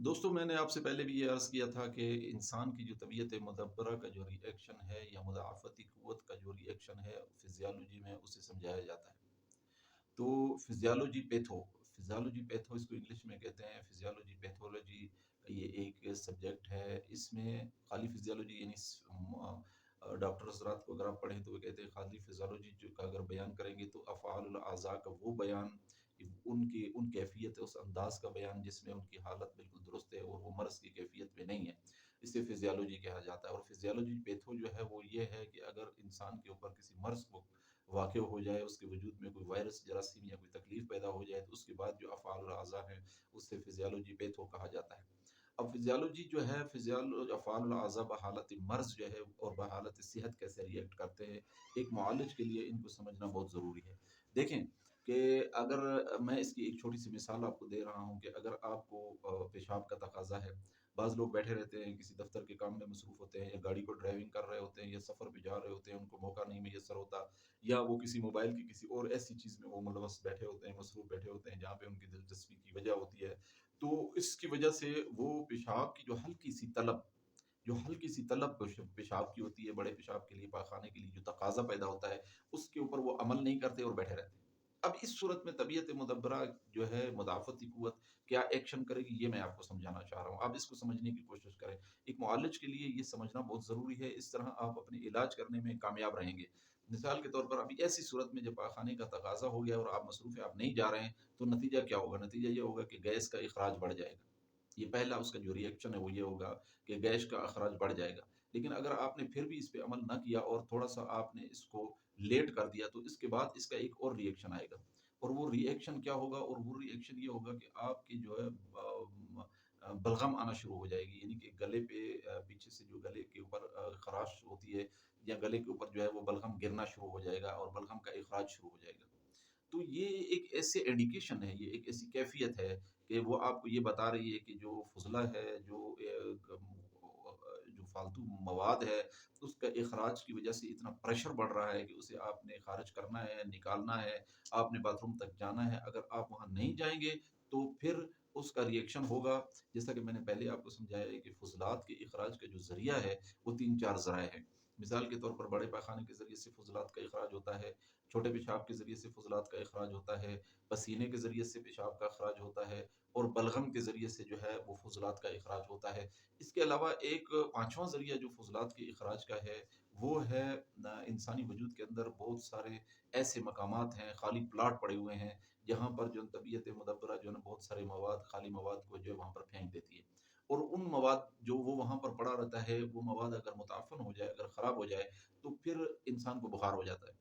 دوستوں میں نے آپ سے پہلے بھی یہ عرض کیا تھا کہ انسان کی جو طبیعت مدبرہ کا جو ری ایکشن ہے یا مضاعفتی قوت کا جو ری ایکشن ہے فزیالوجی میں اسے سمجھایا جاتا ہے. تو فزیالوجی پیتھو اس کو انگلش میں کہتے ہیں. فزیالوجی پیتھولوجی یہ ایک سبجیکٹ ہے. اس میں خالی فزیالوجی یعنی ڈاکٹر حضرات کو اگر آپ پڑھیں تو وہ کہتے ہیں خالی فزیالوجی جو کا اگر بیان کریں گے تو افعال الاعضاء کا وہ بیان، ان کیفیت اس انداز کا بیان جس میں ان کی حالت بالکل درست ہے اور وہ مرض کی کیفیت میں نہیں ہے، اسے فزیالوجی کہا جاتا ہے. اور فزیالوجی پیتھو جو ہے وہ یہ ہے کہ اگر انسان کے اوپر کسی مرض کو واقع ہو جائے، اس کے وجود میں کوئی وائرس جراثیم یا کوئی تکلیف پیدا ہو جائے تو اس کے بعد جو افعال الاعضاء ہیں اس سے فزیالوجی پیتھو کہا جاتا ہے. اب فزیالوجی جو ہے افعال الاعضاء بحالت مرض جو ہے اور بحالت صحت کیسے ریئیکٹ کرتے ہیں، ایک معالج کے لیے ان کو سمجھنا بہت ضروری ہے. دیکھیں کہ اگر میں اس کی ایک چھوٹی سی مثال آپ کو دے رہا ہوں کہ اگر آپ کو پیشاب کا تقاضا ہے، بعض لوگ بیٹھے رہتے ہیں کسی دفتر کے کام میں مصروف ہوتے ہیں یا گاڑی کو ڈرائیونگ کر رہے ہوتے ہیں یا سفر پہ جا رہے ہوتے ہیں، ان کو موقع نہیں میسر ہوتا، یا وہ کسی موبائل کی کسی اور ایسی چیز میں وہ ملوث بیٹھے ہوتے ہیں، مصروف بیٹھے ہوتے ہیں جہاں پہ ان کی دلچسپی کی وجہ ہوتی ہے. تو اس کی وجہ سے وہ پیشاب کی جو ہلکی سی طلب پیشاب کی ہوتی ہے، بڑے پیشاب کے لیے، پاخانے کے لیے جو تقاضا پیدا ہوتا ہے، اس کے اوپر وہ عمل نہیں کرتے اور بیٹھے رہتے ہیں. اب اس صورت میں طبیعت مدبرہ جو ہے مدافعتی قوت کیا ایکشن کرے گی، یہ میں آپ کو سمجھانا چاہ رہا ہوں. آپ اس کو سمجھنے کی کوشش کریں. ایک معالج کے لیے یہ سمجھنا بہت ضروری ہے، اس طرح آپ اپنے علاج کرنے میں کامیاب رہیں گے. مثال کے طور پر ابھی ایسی صورت میں جب پاخانے کا تقاضا ہو گیا اور آپ مصروف ہیں، آپ نہیں جا رہے ہیں، تو نتیجہ کیا ہوگا؟ نتیجہ یہ ہوگا کہ گیس کا اخراج بڑھ جائے گا. یہ پہلا اس کا جو ری ایکشن ہے وہ یہ ہوگا کہ گیس کا اخراج بڑھ جائے گا. لیکن اگر آپ نے پھر بھی اس پہ عمل نہ کیا اور تھوڑا سا آپ نے اس کو لیٹ کر دیا تو اس کے بعد اس کا ایک اور ری ایکشن آئے گا. اور وہ ری ایکشن کیا ہوگا؟ اور وہ ری ایکشن یہ ہوگا کہ آپ کی جو ہے بلغم آنا شروع ہو جائے گی، یعنی کہ گلے پہ پیچھے سے جو گلے کے اوپر خراش ہوتی ہے یا گلے کے اوپر جو ہے وہ بلغم گرنا شروع ہو جائے گا اور بلغم کا اخراج شروع ہو جائے گا. تو یہ ایک ایسے انڈیکیشن ہے، یہ ایک ایسی کیفیت ہے کہ وہ آپ کو یہ بتا رہی ہے کہ جو فضلہ ہے، جو فالتو مواد ہے، اس کا اخراج کی وجہ سے اتنا پریشر بڑھ رہا ہے کہ اسے آپ نے خارج کرنا ہے، نکالنا ہے، آپ نے باتھ روم تک جانا ہے. اگر آپ وہاں نہیں جائیں گے تو پھر اس کا ری ایکشن ہوگا. جیسا کہ میں نے پہلے آپ کو سمجھایا ہے کہ فضلات کے اخراج کا جو ذریعہ ہے وہ 3-4 ذرائع ہیں. مثال کے طور پر بڑے پاخانے کے ذریعے سے فضلات کا اخراج ہوتا ہے، چھوٹے پیشاب کے ذریعے سے فضلات کا اخراج ہوتا ہے، پسینے کے ذریعے سے پیشاب کا اخراج ہوتا ہے، اور بلغم کے ذریعے سے جو ہے وہ فضلات کا اخراج ہوتا ہے. اس کے علاوہ ایک پانچواں ذریعہ جو فضلات کے اخراج کا ہے وہ ہے انسانی وجود کے اندر بہت سارے ایسے مقامات ہیں، خالی پلاٹ پڑے ہوئے ہیں جہاں پر جو طبیعت مدبرہ جو ہے بہت سارے خالی مواد کو جو ہے وہاں پر پھینک دیتی ہے. اور ان مواد جو وہ وہاں پر پڑا رہتا ہے، وہ مواد اگر متعفن ہو جائے، اگر خراب ہو جائے تو پھر انسان کو بخار ہو جاتا ہے.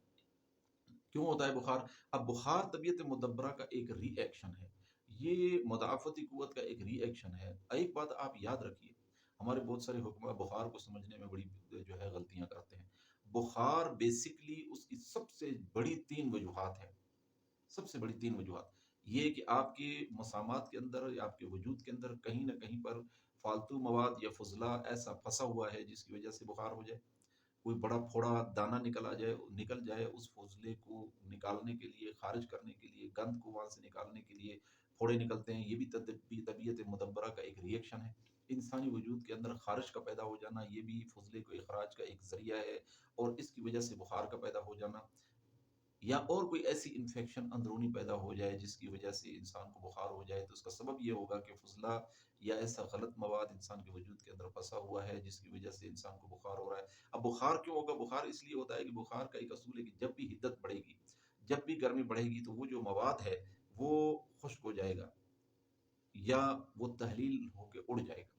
کیوں ہوتا ہے بخار؟ اب بخار طبیعت مدبرہ کا ایک ری ایکشن ہے، یہ مدافعتی قوت کا ایک ری ایکشن ہے. ایک بات آپ یاد رکھیے، ہمارے بہت سارے حکمہ بخار کو سمجھنے میں بڑی جو ہے غلطیاں کرتے ہیں. بخار بیسکلی اس کی سب سے بڑی 3 وجوہات ہیں. سب سے بڑی 3 وجوہات یہ کہ آپ کے مسامات کے اندر یا آپ کے وجود کے اندر کہیں نہ کہیں پر فالتو مواد یا فضلہ ایسا پھنسا ہوا ہے جس کی وجہ سے بخار ہو جائے. کوئی بڑا پھوڑا دانہ نکل جائے، اس فضلے کو نکالنے کے لیے، خارج کرنے کے لیے، گند کو وہاں سے نکالنے کے لیے پھوڑے نکلتے ہیں. یہ بھی طبیعت مدبرہ کا ایک ری ایکشن ہے. انسانی وجود کے اندر خارش کا پیدا ہو جانا یہ بھی فضلے کو اخراج کا ایک ذریعہ ہے، اور اس کی وجہ سے بخار کا پیدا ہو جانا یا اور کوئی ایسی انفیکشن اندرونی پیدا ہو جائے جس کی وجہ سے انسان کو بخار ہو جائے تو اس کا سبب یہ ہوگا کہ فضلہ یا ایسا غلط مواد انسان کے وجود کے اندر پھنسا ہوا ہے جس کی وجہ سے انسان کو بخار ہو رہا ہے. اب بخار کیوں ہوگا؟ بخار اس لیے ہوتا ہے کہ بخار کا ایک اصول ہے کہ جب بھی حدت بڑھے گی، جب بھی گرمی بڑھے گی تو وہ جو مواد ہے وہ خشک ہو جائے گا یا وہ تحلیل ہو کے اڑ جائے گا.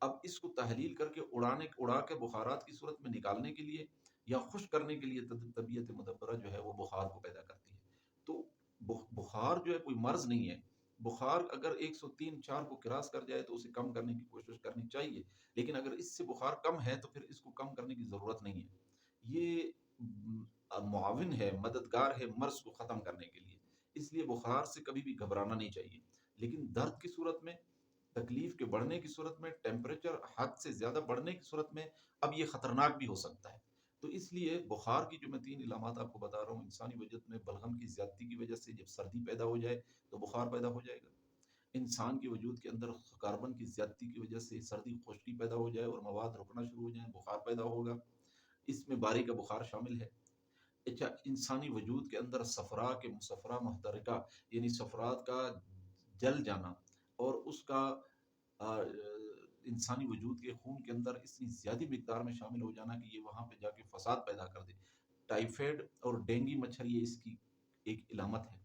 اب اس کو تحلیل کر کے اڑا کے بخارات کی صورت میں نکالنے کے لیے یا خشک کرنے کے لیے طبیعت مدبرہ جو ہے وہ بخار کو پیدا کرتی ہے. تو بخار جو ہے کوئی مرض نہیں ہے. بخار اگر 103-4 کو کراس کر جائے تو اسے کم کرنے کی کوشش کرنی چاہیے، لیکن اگر اس سے بخار کم ہے تو پھر اس کو کم کرنے کی ضرورت نہیں ہے. یہ معاون ہے، مددگار ہے مرض کو ختم کرنے کے لیے. اس لیے بخار سے کبھی بھی گھبرانا نہیں چاہیے. لیکن درد کی صورت میں، تکلیف کے بڑھنے کی صورت میں، ٹیمپریچر حد سے زیادہ بڑھنے کی صورت میں اب یہ خطرناک بھی ہو سکتا ہے. تو اس لیے بخار کی جو میں 3 علامات آپ کو بتا رہا ہوں، انسانی وجود میں بلغم کی زیادتی کی وجہ سے جب سردی پیدا ہو جائے تو بخار پیدا ہو جائے گا. انسان کے وجود کے اندر کاربن کی زیادتی کی وجہ سے سردی خشکی پیدا ہو جائے اور مواد رکنا شروع ہو جائیں، بخار پیدا ہوگا، اس میں باری کا بخار شامل ہے۔ اچھا، انسانی وجود کے اندر صفرا کے صفرا محترکہ، یعنی صفرات کا جل جانا اور اس کا آ، انسانی وجود کے خون کے اندر اتنی زیادہ مقدار میں شامل ہو جانا کہ یہ وہاں پہ جا کے فساد پیدا کر دے۔ ٹائیفائڈ اور ڈینگی مچھر یہ اس کی ایک علامت ہے،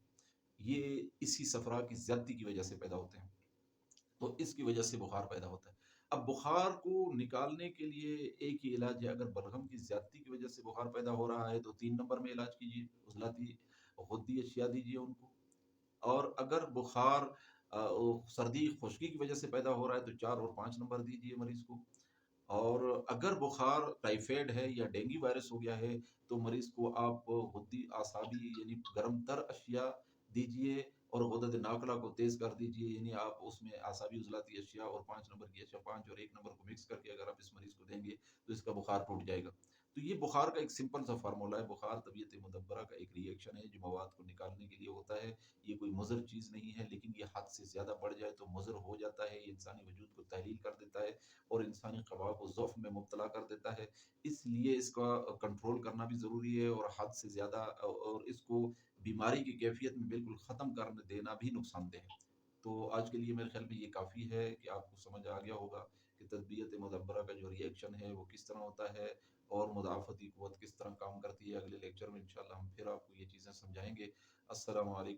یہ اسی صفرا کی زیادتی کی وجہ سے پیدا ہوتے ہیں، تو اس کی وجہ سے بخار پیدا ہوتا ہے۔ اب بخار کو نکالنے کے لیے ایک ہی علاج ہے، اگر بلغم کی زیادتی کی وجہ سے بخار پیدا ہو رہا ہے تو 3 نمبر میں علاج کیجیے، عضلاتی غدی اشیاء دیجیے ان کو، اور اگر بخار سردی خشکی کی وجہ سے پیدا ہو رہا ہے تو 4 اور 5 نمبر دیجیے مریض کو، اور اگر بخار ٹائیفائڈ ہے یا ڈینگی وائرس ہو گیا ہے تو مریض کو آپ غدی اعصابی یعنی گرم تر اشیاء دیجیے اور غدد ناقلہ کو تیز کر دیجیے، یعنی آپ اس میں اعصابی عضلاتی اشیاء اور 5 نمبر کی اشیاء، 5 اور 1 نمبر کو مکس کر کے اگر آپ اس مریض کو دیں گے تو اس کا بخار ٹوٹ جائے گا۔ تو یہ بخار کا ایک سمپل سا فارمولا ہے، بخار طبیعت مدبرہ کا ایک ری ایکشن ہے جو مواد کو نکالنے کے لیے ہوتا ہے، یہ کوئی مضر چیز نہیں ہے، لیکن یہ حد سے زیادہ بڑھ جائے تو مضر ہو جاتا ہے، یہ انسانی وجود کو تحلیل کر دیتا ہے اور انسانی قوا کو ضعف میں مبتلا کر دیتا ہے۔ اس لیے اس کا کنٹرول کرنا بھی ضروری ہے، اور حد سے زیادہ اور اس کو بیماری کی کیفیت میں بالکل ختم کر دینا بھی نقصان دہ ہے۔ تو آج کے لیے میرے خیال میں یہ کافی ہے کہ آپ کو سمجھ آ گیا ہوگا کہ تدبیت مدبرہ کا جو ری ایکشن ہے وہ کس طرح ہوتا ہے اور مدافعتی قوت کس طرح کام کرتی ہے۔ اگلے لیکچر میں انشاءاللہ ہم پھر آپ کو یہ چیزیں سمجھائیں گے۔ السلام علیکم۔